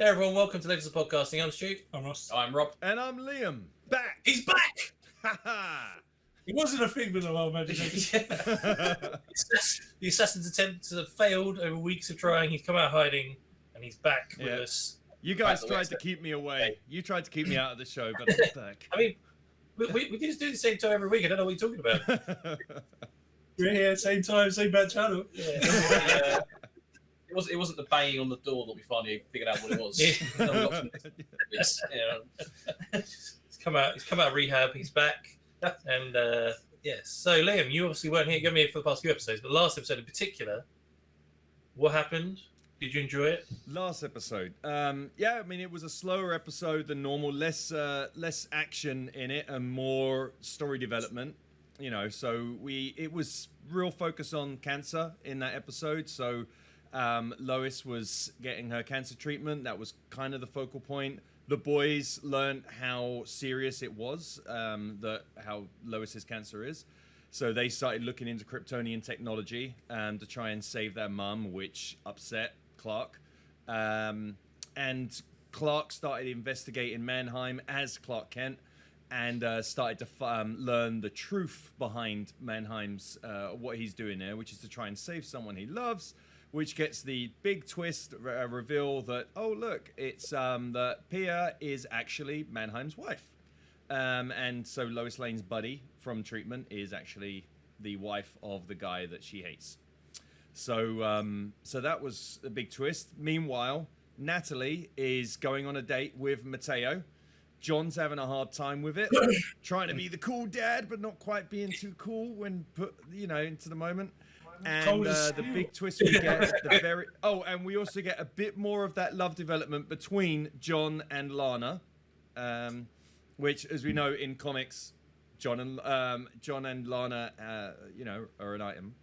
Hey everyone, welcome to Legends of Podcasting. I'm Stuart. I'm Ross. I'm Rob. And I'm Liam. Back! He's back! It wasn't a figment of our imagination. The assassin's attempts have failed over weeks of trying. He's come out hiding, and he's back with us. You guys tried to keep me away. You tried to keep me out of the show, but I'm back. I mean, we just do the same time every week. I don't know what you're talking about. We're here, same time, same bad channel. Yeah. It wasn't the banging on the door that we finally figured out what it was. He's come out of rehab. He's back, and yes. So Liam, you obviously weren't here. You haven't been here for the past few episodes, but the last episode in particular, what happened? Did you enjoy it? Last episode, yeah. I mean, it was a slower episode than normal. Less action in it, and more story development. You know, so it was real focus on cancer in that episode. So Lois was getting her cancer treatment. That was kind of the focal point. The boys learned how serious it was, how Lois's cancer is. So they started looking into Kryptonian technology to try and save their mum, which upset Clark. And Clark started investigating Mannheim as Clark Kent and started to learn the truth behind Mannheim's, what he's doing there, which is to try and save someone he loves. Which gets the big twist reveal that, oh, look, it's that Pia is actually Mannheim's wife. And so Lois Lane's buddy from treatment is actually the wife of the guy that she hates. So so that was a big twist. Meanwhile, Natalie is going on a date with Matteo. John's having a hard time with it, trying to be the cool dad, but not quite being too cool when put, into the moment. And the big twist we get at the very... Oh, and we also get a bit more of that love development between John and Lana, which, as we know in comics, John and Lana, are an item.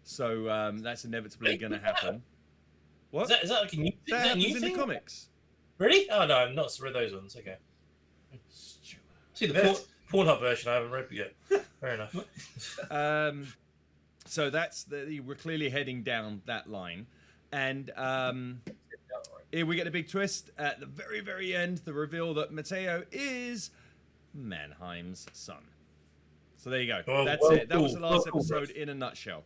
So that's inevitably going to happen. What? Is that like a new thing? That happens in the comics. Really? Oh, no, I've not read those ones. Okay. See, the Pornhub version I haven't read yet. Fair enough. So we're clearly heading down that line. And here we get a big twist at the very, very end, the reveal that Matteo is Mannheim's son. So there you go. That's it. That was the last episode in a nutshell.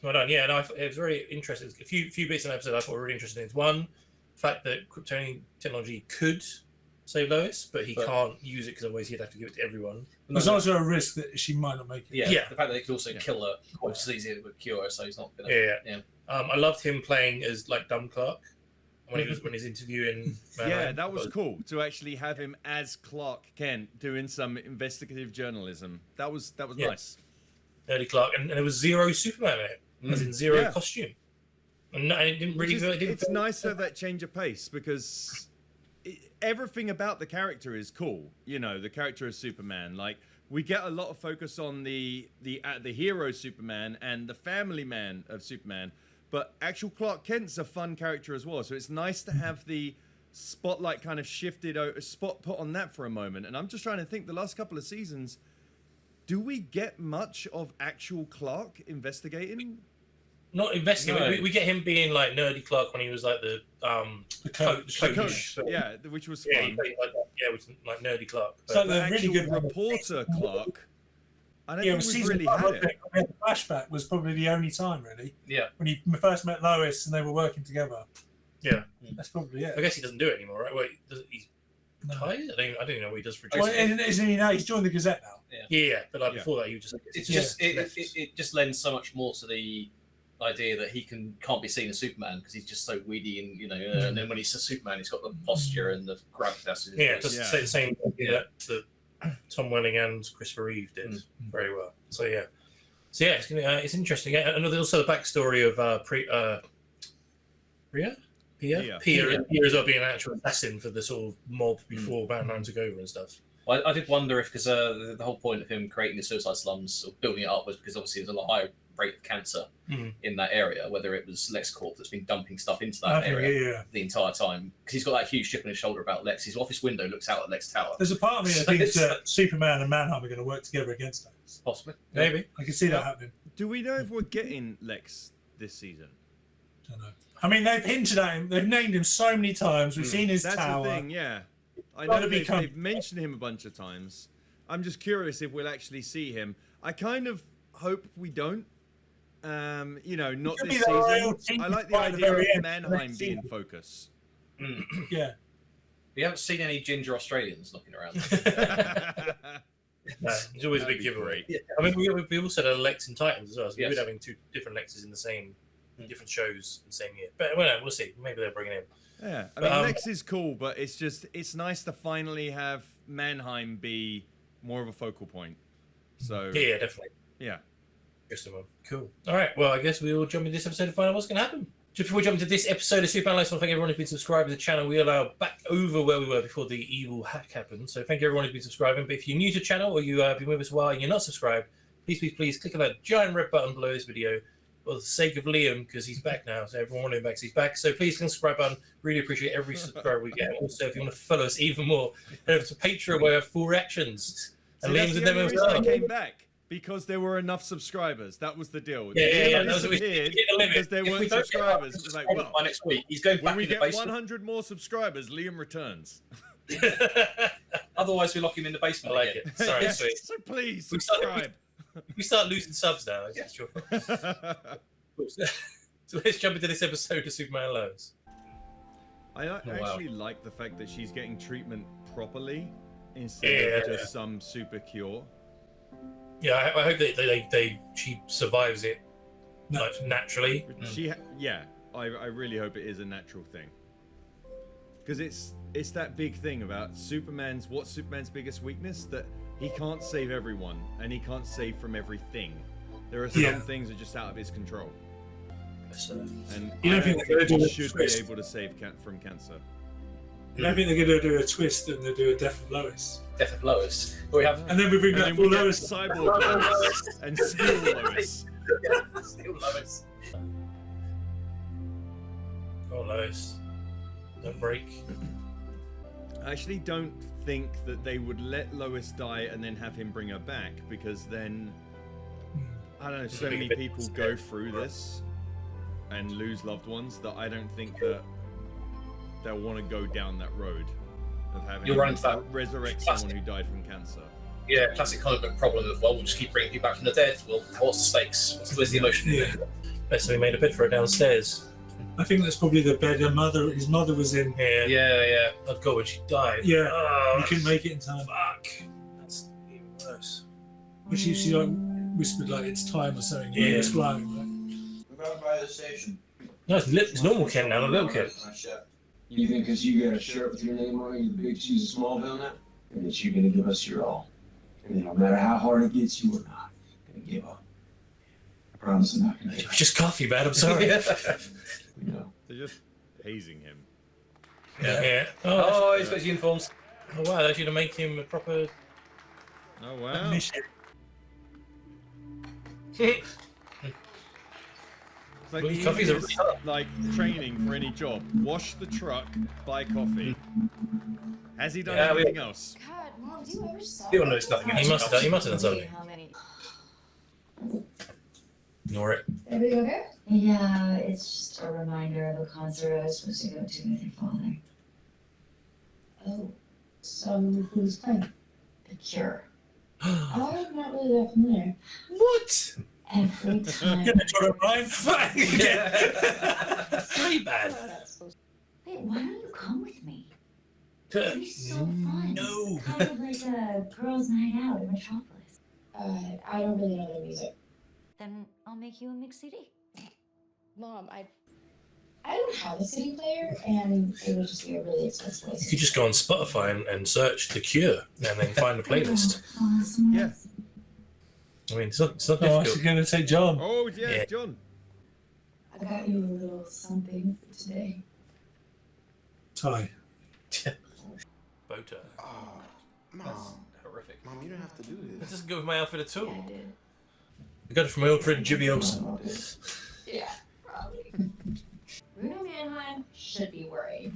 Well done. Yeah, no, it was very interesting. A few bits in the episode I thought were really interesting. One, the fact that Kryptonian technology could save Lois, but he can't use it because otherwise he'd have to give it to everyone. There's also a risk that she might not make it. Yeah. The fact that they could also kill her, which is easier to cure her, so he's not gonna. Yeah. I loved him playing as like dumb Clark when he's interviewing. Yeah, that was cool to actually have him as Clark Kent doing some investigative journalism. That was nice. Nerdy Clark, and there was zero Superman in it, as in zero costume. And it didn't really. It's nice to have that change of pace because everything about the character is cool. The character of Superman. Like we get a lot of focus on the hero Superman and the family man of Superman, but actual Clark Kent's a fun character as well. So it's nice to have the spotlight kind of shifted, spot put on that for a moment. And I'm just trying to think. The last couple of seasons, do we get much of actual Clark investigating? Not investigating. No. We get him being like nerdy Clark when he was like the coach. Yeah, which was yeah, fun. With like nerdy Clark. It's like The the really good reporter Clark. I don't think we've season really 5, had it. The flashback was probably the only time, really. Yeah. When he first met Lois and they were working together. Yeah. That's probably it. I guess he doesn't do it anymore, right? Wait, he's tired? I don't even know what he does for a job. Well, isn't he now? He's joined the Gazette now. Yeah, but before that, he was just. It just lends so much more to the idea that he can't be seen as Superman because he's just so weedy and and then when he's a Superman he's got the posture and the gravitas. Just say the same thing that Tom Welling and Christopher Reeve did very well. So yeah, it's interesting. And also the backstory of Pia as well being an actual assassin for the sort of mob before Batman took over and stuff. I did wonder if because the whole point of him creating the suicide slums or building it up was because obviously there's a lot higher rate of cancer in that area, whether it was LexCorp that's been dumping stuff into that area the entire time because he's got that huge chip on his shoulder about Lex. His office window looks out at Lex Tower. There's a part of me that thinks that Superman and Mannheim are going to work together against us. Possibly. Maybe. I can see that happening. Do we know if we're getting Lex this season? Don't know. I mean, they've hinted at him. They've named him so many times. We've seen his That's tower. the thing, yeah. I know they've mentioned him a bunch of times. I'm just curious if we'll actually see him. I kind of hope we don't. You know, not this season. I like the idea of Mannheim being focus. Yeah. We haven't seen any ginger Australians knocking around. No, it's always a big giveaway. Yeah. I mean, we also had Lex and Titans as well. So we're having 2 different Lexes in the same, different shows in the same year. But well, we'll see. Maybe they'll bring it in. Yeah, I mean, Lex is cool, but it's nice to finally have Mannheim be more of a focal point. So yeah, definitely. Yeah. Cool. All right. Well, I guess we will jump into this episode to find out what's going to happen. Just before we jump into this episode of Superman Lois, I want to thank everyone who's been subscribed to the channel. We are back over where we were before the evil hack happened. So thank you everyone who's been subscribing. But if you're new to the channel or you've been with us a while and you're not subscribed, please click on that giant red button below this video for the sake of Liam, because he's back now. So everyone wanted him back, so he's back. So please click on the subscribe button. Really appreciate every subscriber we get. Also, if you want to follow us even more, head over to Patreon where we have full reactions. And Liam's in them as well. I came back. Because there were enough subscribers. That was the deal. Yeah. Because there weren't subscribers. It was like, well, by next week, he's going back when we in the get basement. 100 more subscribers, Liam returns. Otherwise, we lock him in the basement. I like it. Sorry, sweet. So please subscribe. We start losing subs now. That's your So let's jump into this episode of Superman Lois. I actually like the fact that she's getting treatment properly instead of just some super cure. Yeah, I hope that she survives it naturally. I really hope it is a natural thing. Because it's that big thing about Superman's biggest weakness, that he can't save everyone and he can't save from everything. There are some things that are just out of his control. And you don't think he should be able to save from cancer. You don't think they're going to do a twist and they do a Death of Lois? Death of Lois. And then we bring back Lois. Cyborg Lois and Steel Lois. Steel Lois. Oh, Lois. Don't break. I actually don't think that they would let Lois die and then have him bring her back, because then, I don't know, so many people go through this and lose loved ones that I don't think that they'll want to go down that road of having resurrect someone who died from cancer. Yeah, classic comic book problem of, well, we'll just keep bringing people back from the dead. Well, what's the stakes? Where's the emotion? Yeah. Best we made a bed for it downstairs. I think that's probably the bed his mother was in. Yeah. Oh God, when she died. Yeah, you couldn't make it in time. Fuck. That's even worse. But she like whispered like it's time or something. Yeah, it's flying. We're about by the station. No, it's normal Ken now, not little Ken. You think because you got a shirt with your name on it, you're the big cheese of Smallville now? And that you're gonna give us your all. And then no matter how hard it gets, you are not gonna give up. I promise I'm not gonna give It up. was just coffee, man. I'm sorry. You know. They're just hazing him. Yeah. Oh, he's got his uniforms. Oh wow, they're actually to make him a proper. Oh wow. It's like the Coffee's easiest, like training for any job. Wash the truck, buy coffee. Has he done anything else? God, Mom, do you ever stop? Still knows nothing. He must have done something. How many? Ignore it. Everything okay? Yeah, it's just a reminder of a concert I was supposed to go to with your father. Oh, so who's playing? The Cure. Oh, I'm not really that familiar. What? Every time. You're gonna rhyme. Pretty bad. Wait, why don't you come with me? It'd be so fun. No. Kind of like a girls' night out in Metropolis. I don't really know their music. Then I'll make you a mix CD. Mom, I don't have a CD player, and it would just be a really expensive place. You could just go on Spotify and search The Cure and then find the playlist. Yeah. I mean, it's not Oh, difficult. she's gonna say John. Oh yeah, John. I got you a little something for today. Ty. Bow tie. Oh, That's Mom. horrific. Mom, you don't have to do That this. doesn't go with my outfit at Yeah, all. I did. I got it from my old friend Jimmy Olsen. Yeah, probably. Bruno Mannheim should be worried.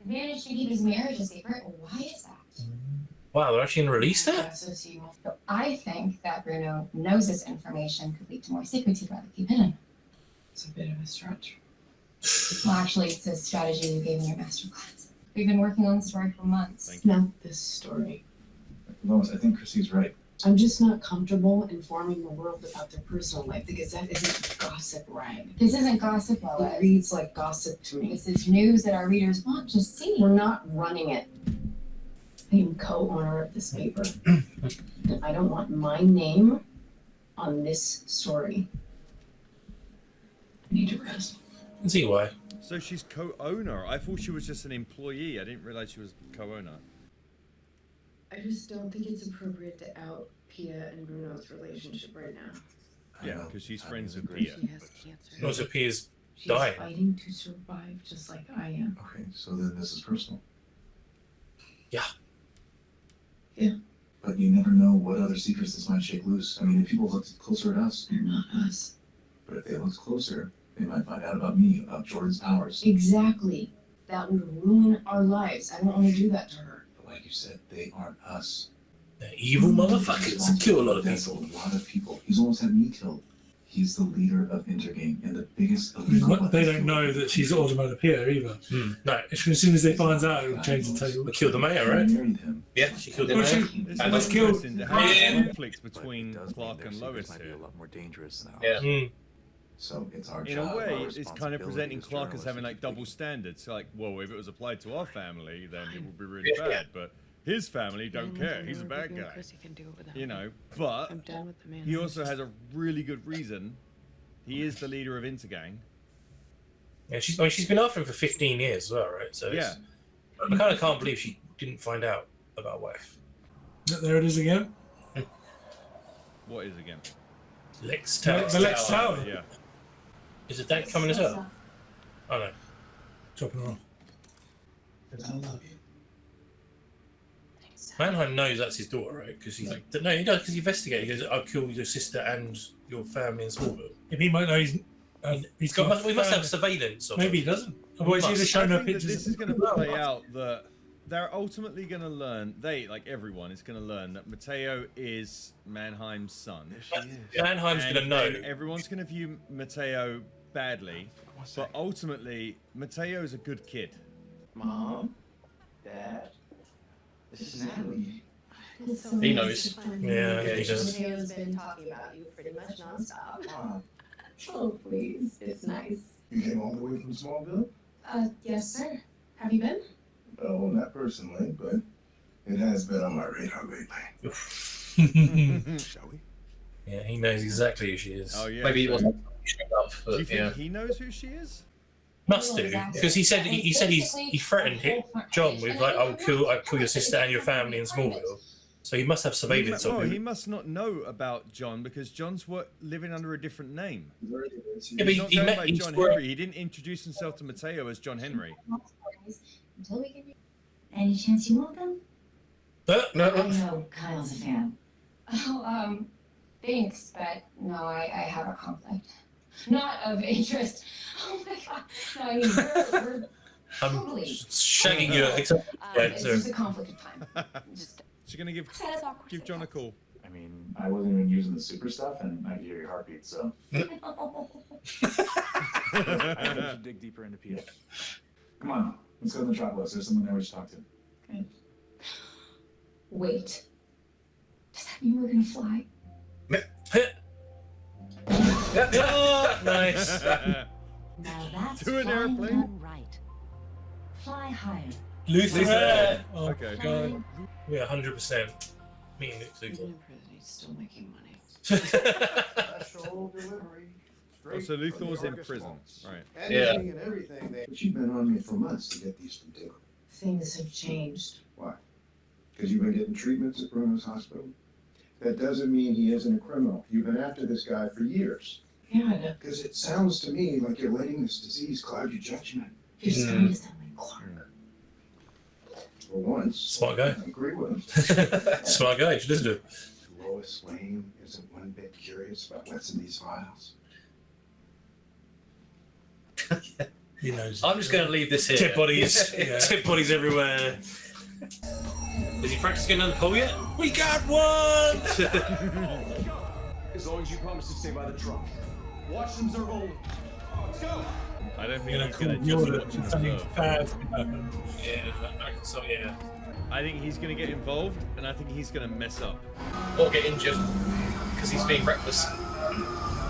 He managed to keep his marriage a secret. Why is that? Wow, they're actually going to release that? So I think that Bruno knows this information could lead to more secrets he'd rather keep hidden. It's a bit of a stretch. Well, actually, it's a strategy you gave in your masterclass. We've been working on the story for months. Not this story. Lois, I think Chrissy's right. I'm just not comfortable informing the world about their personal life because that isn't gossip, rag. This isn't gossip, It Lois. reads like gossip to me. This is news that our readers want to see. We're not running it. I am co-owner of this paper. And I don't want my name on this story. I need to rest. I can see why. So she's co-owner. I thought she was just an employee. I didn't realize she was co-owner. I just don't think it's appropriate to out Pia and Bruno's relationship right now. Yeah, because she's friends with Pia. She has cancer. Also, Pia's She's dying. fighting to survive just like I am. Okay, so then this is personal. Yeah. Yeah. But you never know what other secrets this might shake loose. I mean, if people looked closer at us, They're not us. but if they looked closer, they might find out about me, about Jordan's powers. Exactly. That would ruin our lives. I don't want to do that to her. But like you said, they aren't us. They're evil motherfuckers that kill a lot of That's people. a lot of people. He's almost had me killed. He's the leader of Intergang and the biggest illegal They don't know that she's Automata Pia either. No, As soon as they find out, it'll change the table. they killed the mayor, right? Married him. Yeah, she killed the Well, mayor. It's And almost killed- interesting to have Yeah. conflict between But it does Clark mean and their Lois secrets might be here. a lot more dangerous now. Yeah. Mm. So it's our In job. a way, our it's kind of responsibility presenting as Clark as journalists having to like keep double things- standards. Like, whoa, if it was applied to our family, then it would be really Yeah. bad. But his family don't care. He's a bad guy. Can do it without You me. know, but I'm done with the man. he also has a really good reason. He is the leader of Intergang. Yeah, she's been after him for 15 years as well, right? So Yeah. I kind of can't believe she didn't find out about wife. There it is again. What is again? Lex Tower. The Lex Tower. Yeah. Is it that coming as well? Oh no. Chopping her off. I love you. Mannheim knows that's his daughter, right? Because he's like, no, he does because he investigated. He goes, "I'll kill your sister and your family in Smallville." If he might know he's got. We must have surveillance. Of Maybe he him. doesn't. Otherwise, he'd have must. shown I her think that pictures. this is going to play out that they're ultimately going to learn. They, like everyone, is going to learn that Mateo is Mannheim's son. There she is. Mannheim's And gonna know. then everyone's going to view Mateo badly, but ultimately, Mateo's a good kid. Mom, Dad, this is Natalie. He knows. Yeah, he he's does. Mateo's been talking about you pretty much nonstop. Mom, Oh, please. It's nice. you came all the way from Smallville? Yes, sir. Have you been? Oh, not personally, but it has been on my radar lately. Shall we? Yeah, he knows exactly who she is. Oh yeah. Maybe he so- wasn't showed up, Do you but think yeah. he knows who she is? Must do because he said he threatened John with like, "I'll kill your sister and your family in Smallville." So he must have surveillance No, of he him. must not know about John because John's living under a different name. Yeah, but He's he, not he going met by him. John Henry. He didn't introduce himself to Mateo as John Henry. Until we can. Any chance you want them? No, I know Kyle's a fan. Oh, thanks, but no, I have a conflict. Not of interest. Oh my god. No, I mean, we're I'm totally. shagging you. It's just a conflict of time. Just She's gonna give John a call. I mean, I wasn't even using the super stuff, and I could hear your heartbeat, so. I think we should dig deeper into Pia. Come on, let's go to the Metropolis. There's someone there we should talk to. Wait. Does that mean we're gonna fly? Oh, nice. Now that's To an flying airplane? done right. Fly higher. Luther. Oh, Okay. God. Yeah, 100%. Me and Luke. He's still making money. Special delivery. Oh, so Luthor's in prison, right? Yeah. Anything and everything they But you've been on me for months to get these from Taylor. Things have changed. Why? Because you've been getting treatments at Bruno's hospital? That doesn't mean he isn't a criminal. You've been after this guy for years. Yeah, Because it sounds to me like you're letting this disease cloud your judgment. you're starting to sound like Clark. For once. Smart guy. I agree with him. Smart guy. You should listen to him. Lois Lane isn't one bit curious about what's in these files. He knows. I'm just going to leave this here. Tip bodies. Yeah. Tip bodies everywhere. Is he practicing another pull yet? We got one! As long as you promise to stay by the truck. Watch them observe only. Let's go. I don't think You're he's gonna going to call just Jordan watch and his something stuff. bad's gonna happen. Yeah, I reckon so. Yeah. I think he's going to get involved, and I think he's going to mess up. Or get injured because he's being reckless.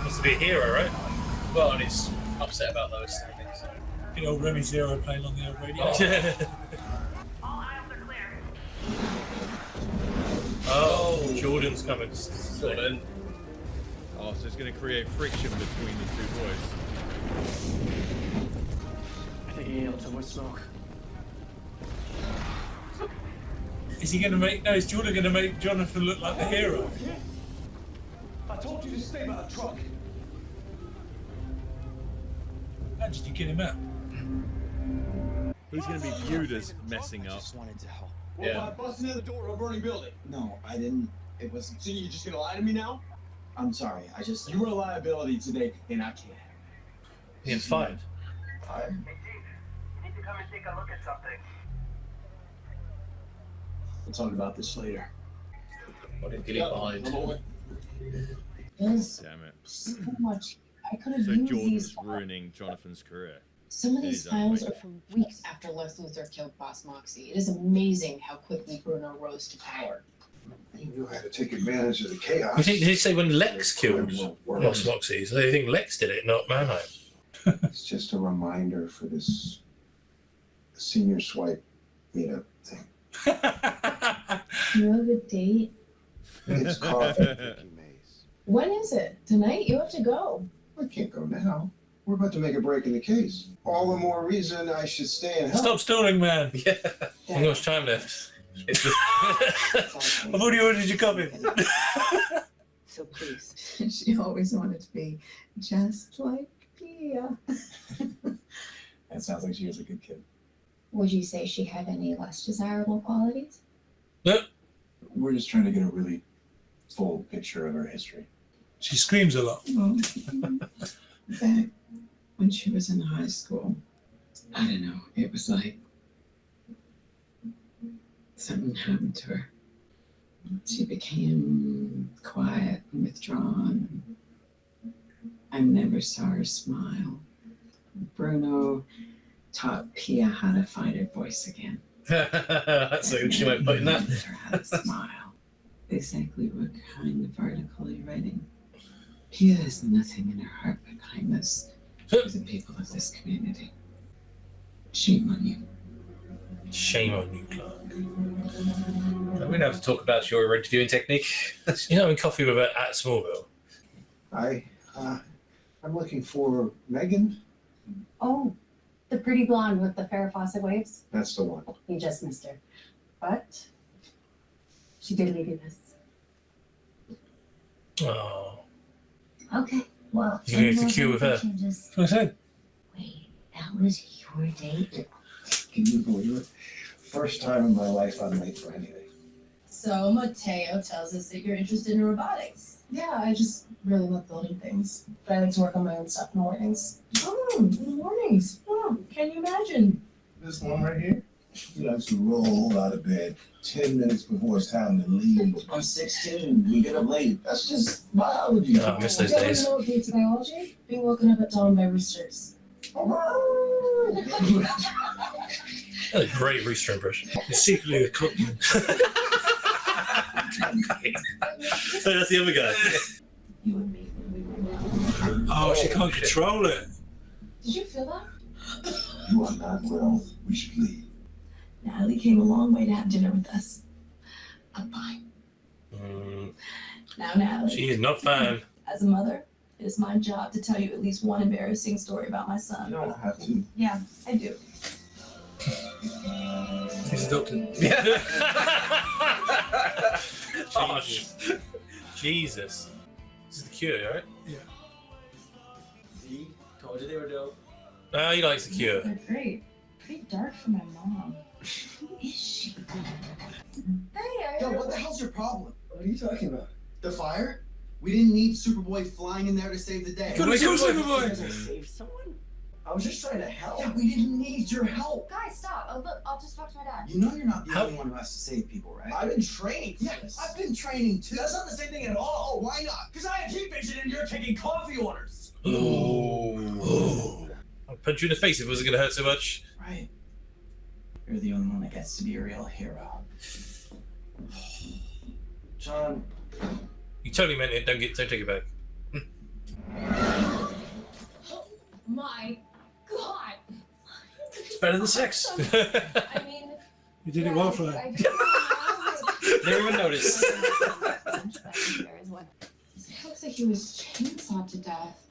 Wants to be a hero, right? Well, and he's upset about those things. The old Remy Zero playing on the old radio. Oh, Jordan's coming. Jordan. Oh, so it's going to create friction between the two boys. I think he inhaled too much smoke. Is he gonna make? No, is Jordan gonna make Jonathan look like the hero? I told you to stay by the truck. How did you get him out? He's going to be viewed as messing up. wanted to help. Yeah. busting in the door of a burning building. No, I didn't. It wasn't. So you're just gonna lie to me now? I'm sorry. You were a liability today, and I can't. He's fired. I You need to come and take a look at something. We'll talk about this later. What did he leave behind? There's Damn it. so much. I could have So used Jordan these. was ruining Jonathan's career. Some of in these his own files way. are from weeks after Lex Luthor killed Boss Moxie. It is amazing how quickly Bruno rose to power. You knew how to take advantage of the chaos. You think did he say when Lex killed Boss Moxie? So they think Lex did it, not Mannheim. It's just a reminder for this senior swipe meetup thing. You have a date? It's coffee drinking maze. When is it? Tonight? You have to go. I can't go now. We're about to make a break in the case. All the more reason I should stay and help. Stop stalling, man. Yeah. How much time left? I've already ordered your copy. So please. She always wanted to be just like Pia. That sounds like she was a good kid. Would you say she had any less desirable qualities? We're just trying to get a really full picture of her history. She screams a lot. Well, back when she was in high school, I don't know, it was like something happened to her. She became quiet and withdrawn. I never saw her smile. Bruno taught Pia how to find her voice again. That's a good she might put in that. Taught her how to smile. Exactly what kind of article are you writing? Pia has nothing in her heart but kindness for the people of this community. Shame on you. Shame on you, Clark. We don't have to talk about your interviewing technique. You know, in Coffee with at Smallville. I'm looking for Megan. Oh, the pretty blonde with the fair faucet waves? That's the one. You just missed her. But she did leave you this. Oh. Okay, well. You're gonna get the cue with her. That's what I said. Wait, that was your date? Can you believe it? First time in my life I'm late for anything. So Mateo tells us that you're interested in robotics. Yeah, I just really love building things. But I like to work on my own stuff in the mornings. Oh, in the mornings. Oh, can you imagine? This one right here? He likes to roll out of bed 10 minutes before it's time to leave. I'm 16. We get up late. That's just biology. Oh, I miss those You days. know what beats biology? Being woken up at dawn by roosters. That's a great rooster impression. It's secretly a cook. So that's the other guy. You and me when we were Oh, she can't control it. Did you feel that? You are not well. We should leave. Natalie came a long way to have dinner with us. I'm fine. Now, Natalie, She is not fine. as a mother, it is my job to tell you at least one embarrassing story about my son. You don't have to. Yeah, I do. He's a doctor. Jesus. This is the Cure, right? Yeah. See? Told you they were dope. Oh, he likes the Cure. They're great. Pretty dark for my mom. Who is she? Hey, Yo, what the hell's your problem? What are you talking about? The fire? We didn't need Superboy flying in there to save the day. Good, let's go, Superboy. Save someone? I was just trying to help. Yeah, we didn't need your help. Guys, stop. Oh, look, I'll just talk to my dad. You know you're not the How- only one who has to save people, right? I've been trained. Yeah, I've been training too. That's not the same thing at all. Oh, why not? Because I have heat vision and you're taking coffee orders. Ooh. punch you in the face if it wasn't going to hurt so much. Right. You're the only one that gets to be a real hero. John. You totally meant it. Don't take it back. Oh my God. It's better than sex. I mean, You did it well for that. Never even noticed. It looks like he was chainsawed to death.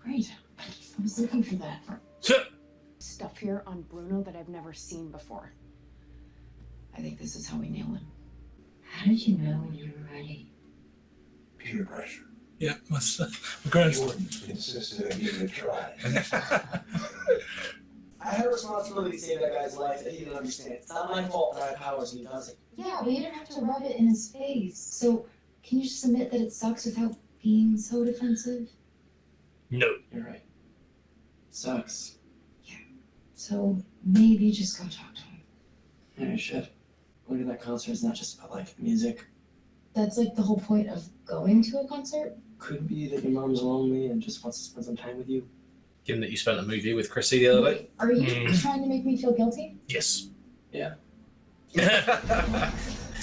Great. I was looking for that. Stuff here on Bruno that I've never seen before. I think this is how we nail him. How did you know when you were ready? Peer pressure. Yeah, my grandson. Jordan insisted on giving it a try. I had a responsibility to save that guy's life that he didn't understand. It's not my fault that I have powers and he doesn't. yeah, but you didn't have to rub it in his face. So can you just admit that it sucks without being so defensive? No. You're right. Sucks. So maybe just go talk to him. Yeah, shit. Going to that concert is not just about like music. That's like the whole point of going to a concert. Could be that your mom's lonely and just wants to spend some time with you. Given that you spent a movie with Chrissy the other day. Wait, are you trying to make me feel guilty? Yes. Yeah.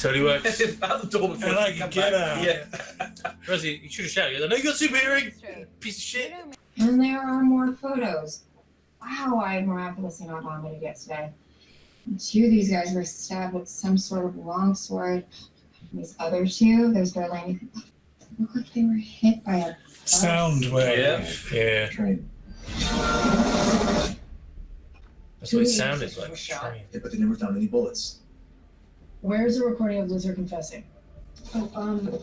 Totally works. Out the door before I you come get back. out. Yeah. Rosie, you should have shouted. I know you got super hearing. Piece of shit. And there are more photos. Wow, I miraculously not vomited yesterday. And two of these guys were stabbed with some sort of long sword. And these other two, there's barely anything. They look like they were hit by a bus. Sound wave. Yeah. Train. That's what it sounded like. Yeah, but they never found any bullets. Where's the recording of Luther confessing? God,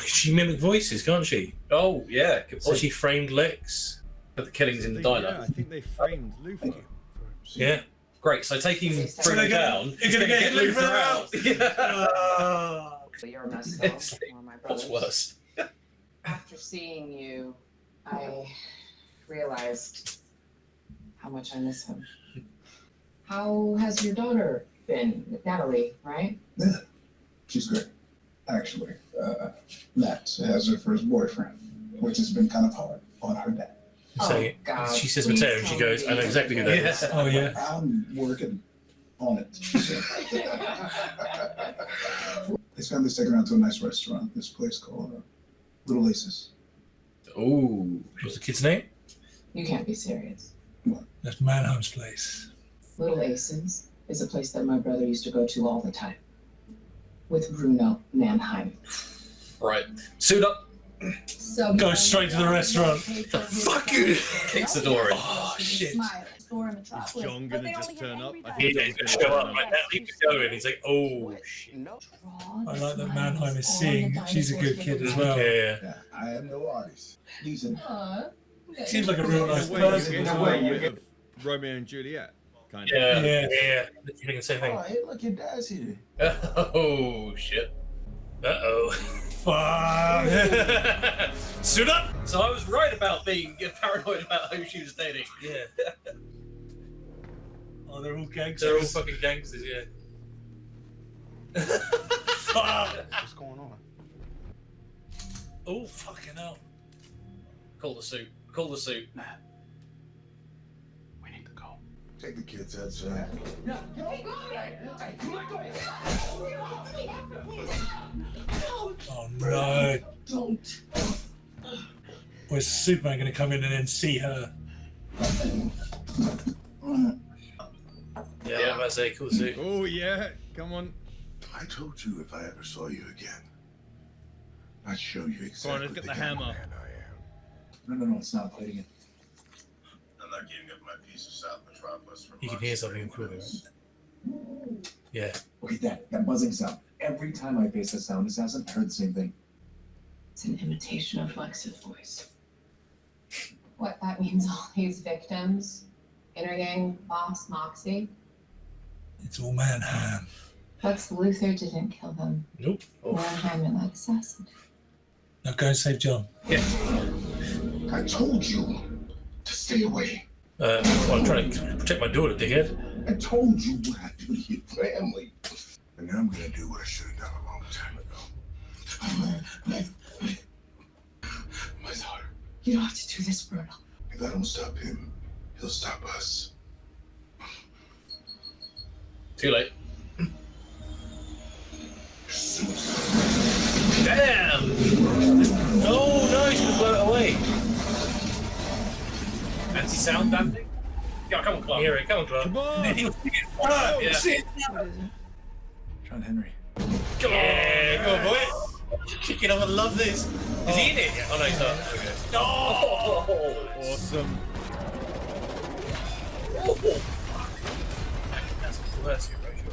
she mimic voices, can't she? Oh, yeah. Good So point. she framed Lex. Put the killings in the Yeah, diner. I think they framed Luther. Yeah. Great, so taking Bruno down. You're gonna get Luther out. Yeah. But you're messed up. Or my What's brothers. worse? After seeing you, I realized how much I miss him. How has your daughter been, Natalie, right? Yeah, she's great. Actually, Matt has her first boyfriend, which has been kind of hard on her dad. So God, she says please Mateo and she tell goes, me I know exactly who that is. Oh, yeah. I'm working on it. His family's taken around to a nice restaurant, this place called Little Aces. Ooh. What's the kid's name? You can't be serious. That's Mannheim's place. Little Aces is a place that my brother used to go to all the time. With Bruno Mannheim. Right. Suit up. So Go straight to the restaurant. Fuck you! Kicks the door in. Oh, shit. Is John gonna just turn up? I He think didn't John's show gonna up turn right now. He's going. He's like, oh, shit. I like that Mannheim is seeing. She's a good kid as well. Yeah. Yeah, I am no artist. Listen, Seems like a real nice person In as a way, well. you have Romeo and Juliet, kind of. Yeah. Yeah. Yeah. You're thinking the same thing. oh, hey, look, your dad's here. Oh, shit. Uh-oh. Fuck. Suit up! So I was right about being paranoid about who she was dating. Yeah. Oh, they're all They're all gangsters. fucking gangsters, yeah. What's going on? Oh, fucking hell. Call the suit. Call the suit. We need to go. Take the kids outside. Oh, no. Don't. Where's Superman going to come in and then see her? Yeah, I'm about to say, cool suit. Oh yeah, come on. I told you if I ever saw you again, I'd show you Go on, exactly let's get the kind of hammer. man I am. No, it's not fighting it. I'm not giving up my piece of South Metropolis for You can hear something improving. Yeah. Okay, that buzzing sound. Every time I face a sound assassin, I heard the same thing. It's an imitation of Lex's voice. What, that means all these victims? Inner gang boss Moxie? It's all Mannheim. Lex Luthor didn't kill them. Nope. Mannheim and that assassin. Now go and save John. Yeah. I told you to stay away. Well, I'm trying to protect my daughter, dickhead. I told you what I do to your family. And now I'm gonna do what I should have done a long time ago. My daughter. You don't have to do this, Bruno. If I don't stop him, He'll stop us. Too late. Damn! Oh no, he's gonna blow it away. Anti-sound damping? Yeah, come on, Clark. Hear it, come on, Clark. Come on! Oh, yeah. shit! John Henry. Come on, yeah, go on, boy. Chicken, I love this. Is he in it? Oh no, he's not. Okay. Oh! Awesome. Oh. That's the worst Rachel.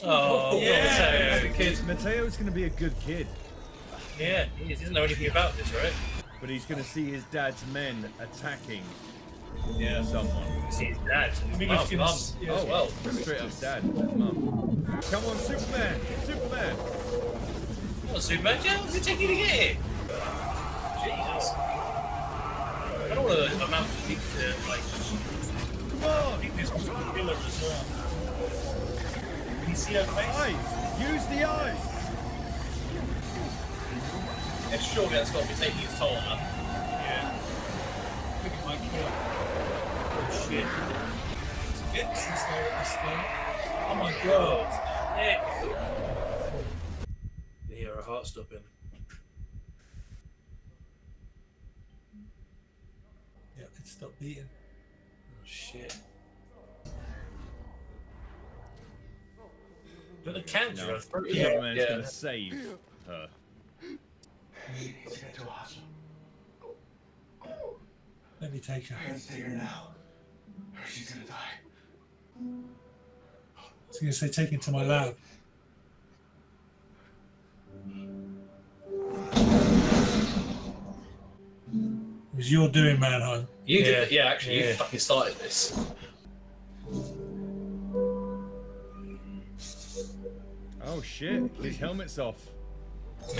Oh, Yeah. Mateo, kid. Mateo's going to be a good kid. Yeah, he doesn't know anything about this, right? But he's going to see his dad's men attacking someone. See his dad. I mean, Mum, he's gonna mum. s- yeah. Oh well. straight up dad. Mum. Come on, Superman! Superman! What, Superman? Yeah, what's it taking to get here? Jesus. I don't want to amount to people to, like... Come on! I think there's also killers as well. Can you see her face? Eyes! Use the eyes! Yeah, surely that's got to be taking its toll now. Yeah. I think it might kill. Oh shit. This thing. Oh my god. Yeah. You hear her heart stopping. Yeah, it stopped beating. Oh shit. But the cancer, No. I thought- Superman's Yeah. going to save her. Let me take her. I gotta take her now. Or she's gonna die. I was going to say, take her to my lab. It was your doing, Manhunt. You Yeah. did it. Yeah, actually, Yeah. you fucking started this. Oh shit, his helmet's off. Take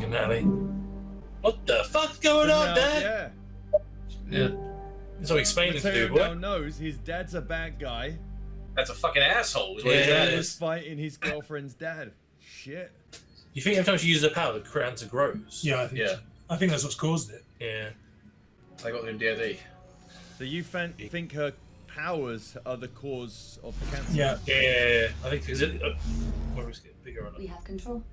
a Nally. What the fuck's going So on, now- Dad? Yeah. Yeah. That's all explaining to Mateo do, boy. now knows his dad's a bad guy. That's a fucking asshole. Is what Yeah. his dad He was is. fighting his girlfriend's dad. Shit. You think every time she uses her power, the cancer grows? Yeah, I think, Yeah. I think that's what's caused it. Yeah. They got them in DoD. So you think her powers are the cause of the cancer? Yeah. Yeah. I think because it. More risk it bigger on We it. have control.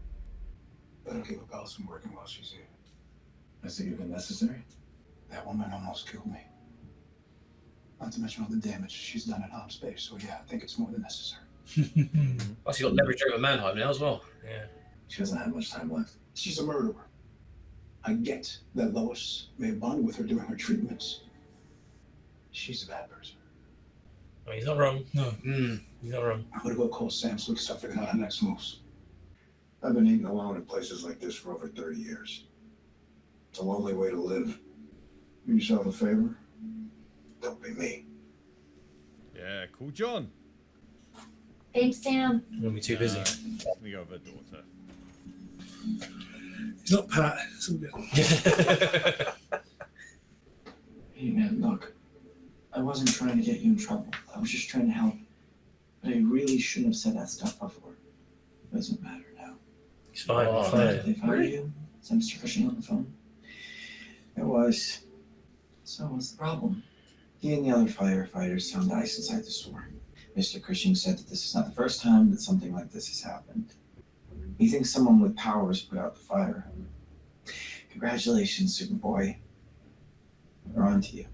That'll keep Alice from working while she's here. Is it even necessary? That woman almost killed me. Not to mention all the damage she's done in hot space, so yeah, I think it's more than necessary. Plus, you got leverage over Mannheim now as well. Yeah. She doesn't have much time left. She's a murderer. I get that Lois may have bonded with her during her treatments. She's a bad person. I mean, he's not wrong. No. He's not wrong. I'm gonna go call Sam so we can start figuring out our next moves. I've been eating alone in places like this for over 30 years. It's a lonely way to live. Do yourself a favor. Don't be me. Yeah, cool John. Thanks, Sam. I'm gonna be too busy. Let me go with her daughter. It's not Pat. It's all good. Hey man, look. I wasn't trying to get you in trouble. I was just trying to help. But I really shouldn't have said that stuff before. It doesn't matter now. He's fine. Oh, He's Did fine. they fire you? Is Mr. Cushing on the phone? It was. So what's the problem? He and the other firefighters found ice inside the store. Mr. Cushing said that this is not the first time that something like this has happened. He thinks someone with powers put out the fire. Congratulations, Superboy. We're on to you.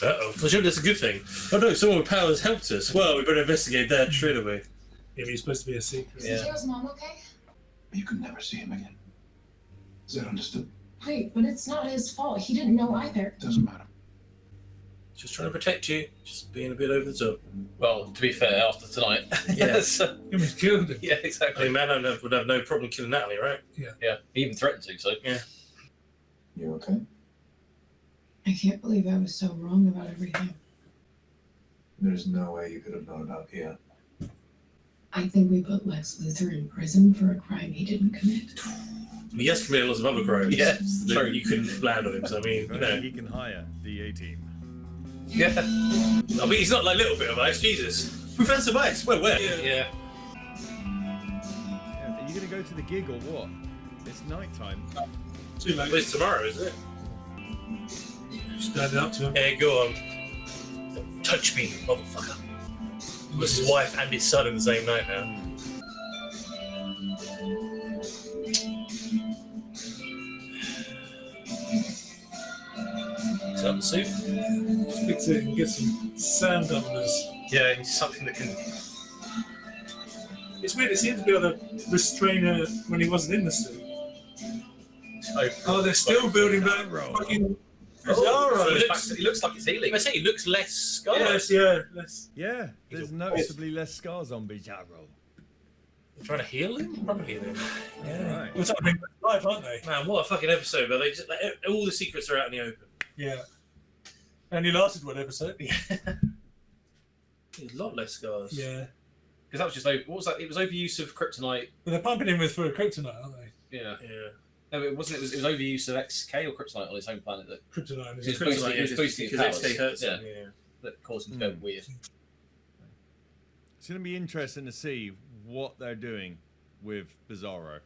Uh-oh. I sure that's a good thing. Oh no, someone with powers helped us. Well, we better investigate that straight away. Yeah, but it's supposed to be a secret. Yeah. Is Joe's mom okay? You could never see him again. Is that understood? Wait, but it's not his fault. He didn't know either. Doesn't matter. Just trying to protect you. Just being a bit over the top. Well, to be fair, after tonight. Yes. You almost killed him. Yeah, I exactly. mean, man would have no problem killing Natalie, right? Yeah, he even threatened to, so. Yeah. You okay? I can't believe I was so wrong about everything. There's no way you could have known about Pia. I think we put Lex Luthor in prison for a crime he didn't commit. He has committed lots of other crimes. Yes, that true. you couldn't land on him. So I mean, you know. He can hire the A team. Yeah. I mean, he's not like a little bit of ice. Jesus. Professor Ice. Where? Yeah. Yeah, are you gonna go to the gig or what? It's night time. Too late. Well, it's tomorrow, is it? Stand up to him. Yeah, go on. Don't touch me, motherfucker. It was his wife and his son in the same night now. Is that the suit? Fix it and get some sand dumblers. Yeah, and something that can. It's weird, it seems to be able to restrain her when he wasn't in the suit. Oh, they're still building back fucking Bizarro. It looks like it's healing. I say he looks less scarred. Yes, yeah. Yeah, there's noticeably less scars on Bizarro. They're trying to heal him? Probably heal him. Yeah. Right. Well, it's bring back life, aren't they? Man, what a fucking episode, but they just all the secrets are out in the open. Yeah. Only lasted one episode. Yeah. A lot less scars. Yeah. Because that was just what was that? It was overuse of kryptonite. But they're pumping him with for kryptonite, aren't they? Yeah. Yeah. No, it wasn't. It was overuse of XK or kryptonite on his home planet that Kryptonite. it was boosting his powers. XK hurts him. Yeah. That caused him to go weird. It's going to be interesting to see what they're doing with Bizarro.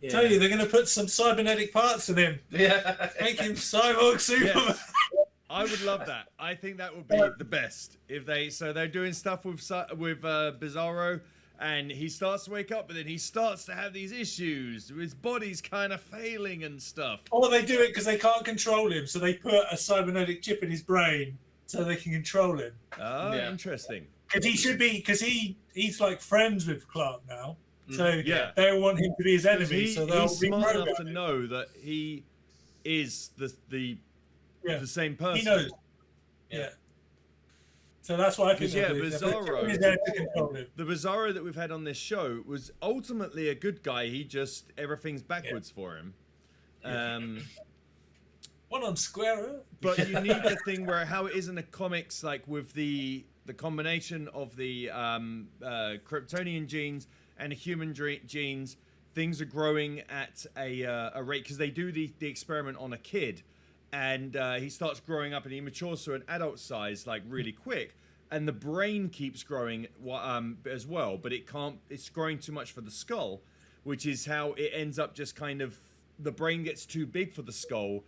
Yeah. Tell you, they're going to put some cybernetic parts in him. Yeah. Make him cyborg Superman. Yes. I would love that. I think that would be the best if they. So they're doing stuff with Bizarro, and he starts to wake up, but then he starts to have these issues. His body's kind of failing and stuff. Or they do it because they can't control him, so they put a cybernetic chip in his brain so they can control him. Oh, interesting. Because he should be, because he's like friends with Clark now. So yeah, they want him to be his enemy. He's smart enough to know that he is the same person. He knows. Yeah. So that's why I think Bizarro, is there to control him. the Bizarro that we've had on this show was ultimately a good guy. He just everything's backwards for him. One on Square. But you need the thing where how it is in the comics, like with the combination of the Kryptonian genes and the human genes, things are growing at a rate because they do the experiment on a kid. And he starts growing up and he matures to an adult size like really quick, and the brain keeps growing as well, but it's growing too much for the skull, which is how it ends up just kind of the brain gets too big for the skull,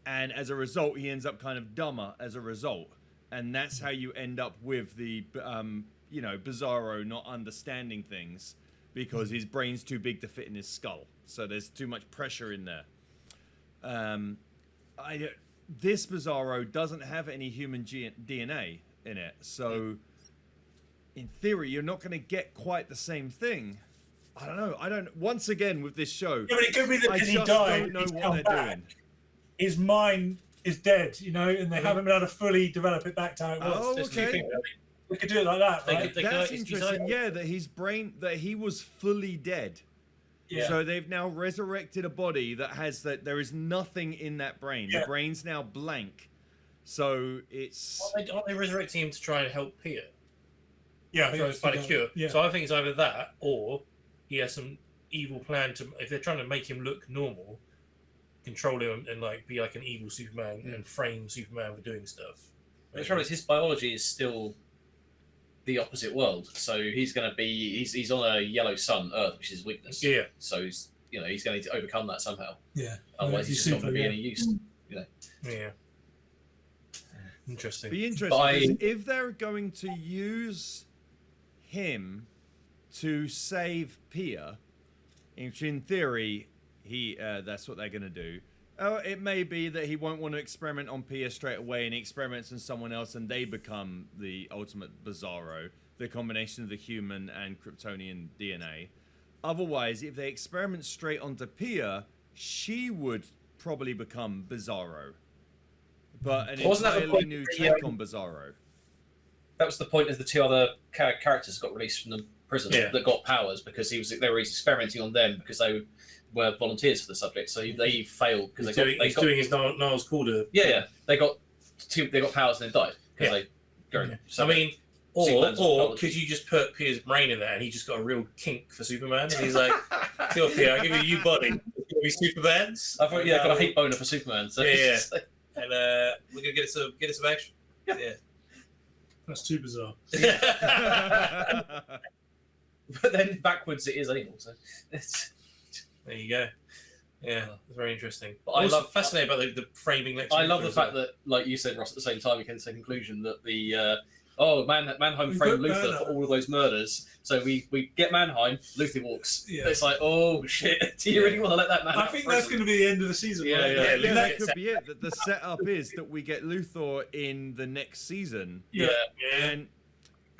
and as a result he ends up kind of dumber as a result, and that's how you end up with the Bizarro not understanding things because his brain's too big to fit in his skull, so there's too much pressure in there. This Bizarro doesn't have any human DNA in it, so in theory you're not going to get quite the same thing. I don't know. Once again with this show, yeah, but it could be that I because just he died, don't know he's what come they're back. doing. His mind is dead, and they haven't been able to fully develop it back to how it was. Oh, okay. We could do it like that, right? That's interesting. Yeah, that his brain, that he was fully dead. Yeah. So they've now resurrected a body that has there is nothing in that brain. Yeah. The brain's now blank. So it's. Aren't they resurrecting him to try and help Peter? Yeah, trying to find a cure. Yeah. So I think it's either that or he has some evil plan to. If they're trying to make him look normal, control him and like be like an evil Superman and frame Superman for doing stuff. The trouble is his biology is still the opposite world, so he's going to be he's on a yellow sun, Earth, which is his weakness. Yeah. So he's going to need to overcome that somehow. Yeah. Otherwise, he's just not going to be any use. Yeah. Interesting. Be interesting if they're going to use him to save Pia, which in theory that's what they're going to do. Oh, it may be that he won't want to experiment on Pia straight away, and he experiments on someone else, and they become the ultimate Bizarro, the combination of the human and Kryptonian DNA. Otherwise, if they experiment straight onto Pia, she would probably become Bizarro. But an entirely new take on Bizarro. That was the point as the two other characters got released from the prison that got powers because they were experimenting on them because they were volunteers for the subject, so they failed because he's doing his Niles Calder. Yeah, they got powers and then died because they go. I mean, or could you just put Pia's brain in there and he just got a real kink for Superman? And he's like, "Kill Pia, I'll give you a new body. It's gonna be Superman's." I thought, I got a hate boner for Superman. So yeah. And we're gonna get some action. Yeah. That's too bizarre. But then backwards it is anymore. So it's... There you go. Yeah, it's very interesting. But I I love fascinated by the framing. I love the fact that, like you said, Ross, at the same time, we came to the conclusion that the Mannheim framed Luthor for all of those murders. So we get Mannheim, Luthor walks. Yeah. It's like, oh shit, do you really want to let that man? I think that's going to be the end of the season. Yeah, right? yeah. That could be it. The setup is that we get Luthor in the next season. Yeah. And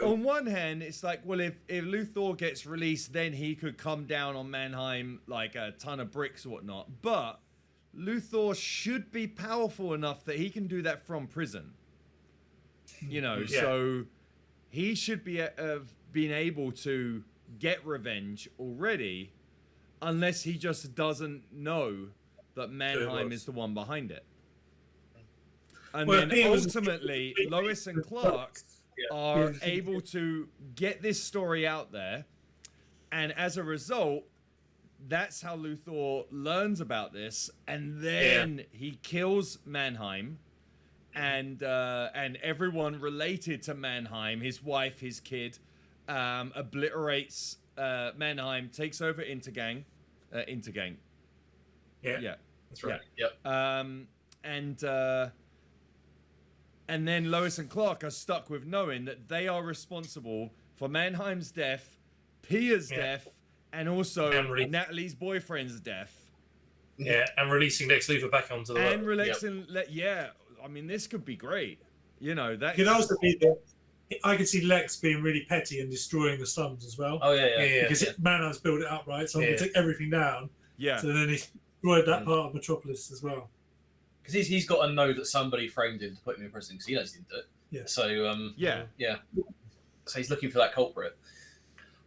on one hand, it's like, well, if Luthor gets released, then he could come down on Mannheim like a ton of bricks or whatnot. But Luthor should be powerful enough that he can do that from prison. You know, so he should be have been able to get revenge already, unless he just doesn't know that Mannheim is the one behind it. And then ultimately, Lois and Clark are able to get this story out there, and as a result, that's how Luthor learns about this, and then he kills Mannheim, and everyone related to Mannheim, his wife, his kid, obliterates Mannheim, takes over Intergang. Yeah, that's right. Yep. And then Lois and Clark are stuck with knowing that they are responsible for Mannheim's death, Pia's death, and also Natalie's boyfriend's death. Yeah, and releasing Lex Luthor back onto the and releasing, I mean, this could be great. You know, that could also be that I could see Lex being really petty and destroying the slums as well. Oh yeah. Because Mannheim's built it up, right? So I'm going to take everything down. Yeah. So then he destroyed that part of Metropolis as well. Because he's got to know that somebody framed him to put him in prison because he knows he didn't do it. Yeah. So yeah. So he's looking for that culprit.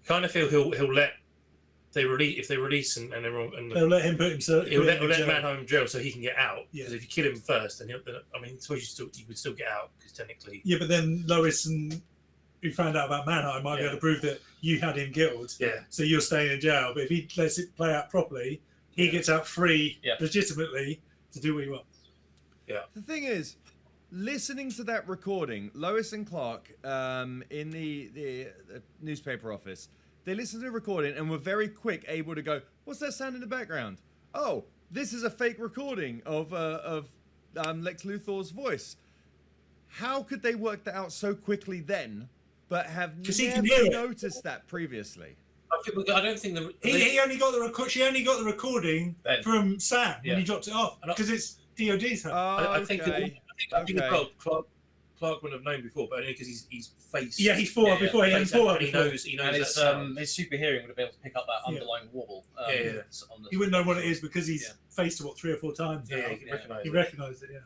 Kind of feel he'll let if they release and everyone and they'll let him put himself. He'll let Mannheim in jail so he can get out. Yeah. Because if you kill him first, then I mean, suppose you would still get out because technically. Yeah, but then Lois and who found out about Mannheim might be able to prove that you had him killed. Yeah. So you're staying in jail, but if he lets it play out properly, he gets out free legitimately to do what he wants. Yeah. The thing is, listening to that recording, Lois and Clark in the newspaper office, they listened to the recording and were very quick able to go, what's that sound in the background? Oh, this is a fake recording of Lex Luthor's voice. How could they work that out so quickly then, but have never noticed that previously? I don't think he only got the she only got the recording from Sam when he dropped it off because it's DOD's house. I think Clark wouldn't have known before, but only because he's faced. Yeah, he's fought before. He knows. And his super hearing would have been able to pick up that underlying wobble. He wouldn't know what it is because he's faced it 3 or 4 times. Yeah, he recognised it. Yeah.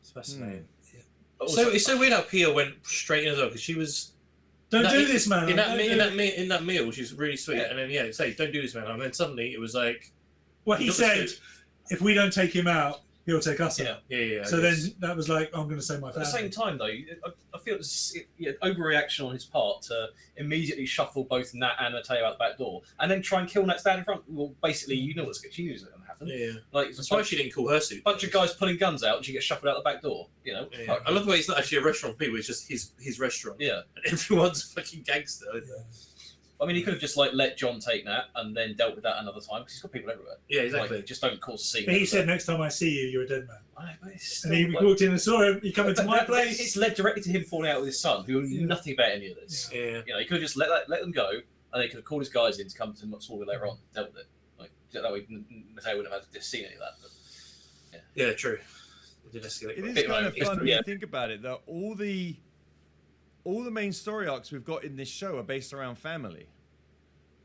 It's fascinating. So it's so weird how Pia went straight in as well because she was. Don't do this, man. In that meal, she's really sweet, and then say, "Don't do this, man." And then suddenly it was like, well, he said, "If we don't take him out, he'll take us out." Yeah. So then that was like, I'm going to save my family. At the same time, though, I feel it's overreaction on his part to immediately shuffle both Nat and Mateo out the back door, and then try and kill Nat stand in front. Well, basically, you know what's going to happen. Yeah. Like, I'm surprised she didn't call her suit. Bunch of guys pulling guns out, and she gets shuffled out the back door. You know. Yeah. I love the way it's not actually a restaurant for people; it's just his restaurant. Yeah. And everyone's a fucking gangster. Yeah. I mean, he could have just let John take Nat and then dealt with that another time because he's got people everywhere. Yeah, exactly. Just don't cause a scene. But he said, "Next time I see you, you're a dead man." And he walked in and saw him. You come into my place. It's led directly to him falling out with his son, who knew nothing about any of this. Yeah. You know, he could have just let them go, and they could have called his guys in to come to Smallville later on, dealt with it. Like that way, Mateo wouldn't have had to see any of that. But, yeah, true. It is kind of fun when you think about it. That all the main story arcs we've got in this show are based around family.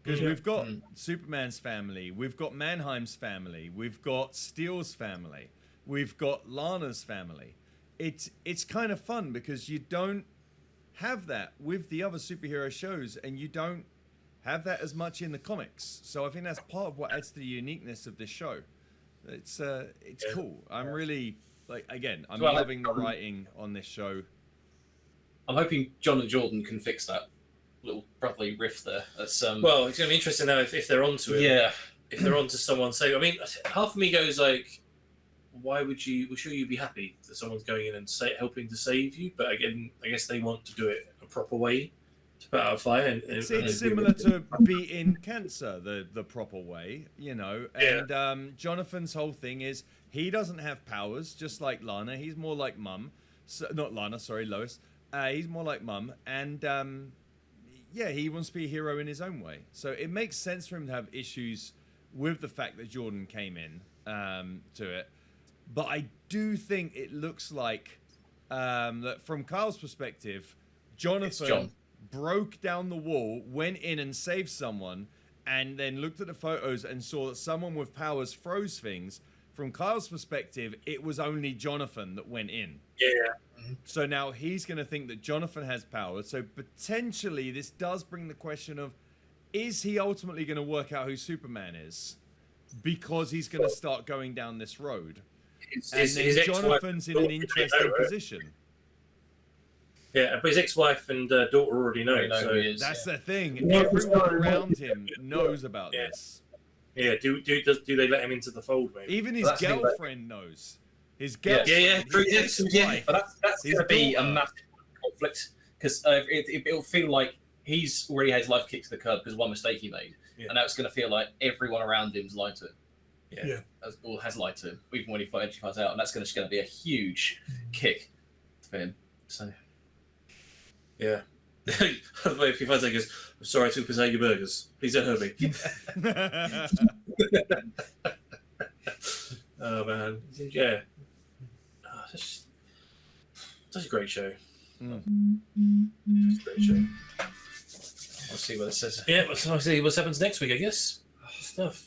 Because we've got Superman's family, we've got Mannheim's family, we've got Steel's family, we've got Lana's family. It's kind of fun because you don't have that with the other superhero shows, and you don't have that as much in the comics. So I think that's part of what adds to the uniqueness of this show. It's cool. I'm really I'm loving the writing on this show. I'm hoping John and Jordan can fix that little brotherly riff there. That's well, it's going to be interesting now if they're onto it. Yeah. If they're onto someone, I mean, half of me goes like, why would you? Well, sure, you'd be happy that someone's going in and helping to save you, but again, I guess they want to do it a proper way. It's It's similar to beating cancer the proper way, you know. And Jonathan's whole thing is he doesn't have powers, just like Lana. He's more like Mum. So, not Lana, sorry, Lois. He's more like Mum. And yeah, he wants to be a hero in his own way. So it makes sense for him to have issues with the fact that Jordan came in to it. But I do think it looks like that from Kyle's perspective, Jonathan broke down the wall, went in and saved someone, and then looked at the photos and saw that someone with powers froze things. From Kyle's perspective, it was only Jonathan that went in. Yeah. So now he's going to think that Jonathan has powers. So potentially this does bring the question of, is he ultimately going to work out who Superman is? Because he's going to start going down this road. And then Jonathan's in an interesting position. Yeah, but his ex-wife and daughter already know. So that's the thing. Everyone around him knows about this. Yeah. Do they let him into the fold? Maybe even his girlfriend knows. His girlfriend, yeah. But that's going to be a massive conflict because it'll feel like he's already had his life kicked to the curb because of one mistake he made, and now it's going to feel like everyone around him's lied to him. Or has lied to him, even when he eventually finds out, and that's going to be a huge kick for him. So. Yeah. If he finds out, he goes, I'm sorry I took potato burgers. Please don't hurt me. Oh, man. Yeah. Oh, such a great show. It's a great show. We'll see what it says. Yeah, we'll see what happens next week, I guess. Stuff.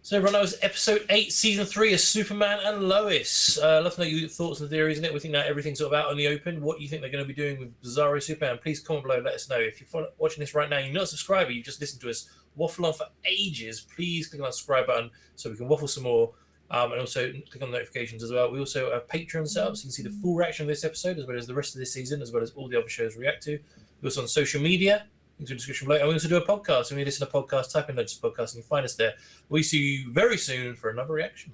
So, everyone, that was episode 8, season 3 of Superman and Lois. Love to know your thoughts and theories in it. We think that everything's sort of out in the open. What do you think they're going to be doing with Bizarro Superman? Please comment below. Let us know. If you're watching this right now, you're not a subscriber, you've just listened to us waffle on for ages. Please click on that subscribe button so we can waffle some more. And also click on notifications as well. We also have Patreon set up so you can see the full reaction of this episode as well as the rest of this season, as well as all the other shows we react to. We're also on social media. Into the description below. And we also do a podcast. When you listen to a podcast, type in Lotus Podcast and you find us there. We see you very soon for another reaction.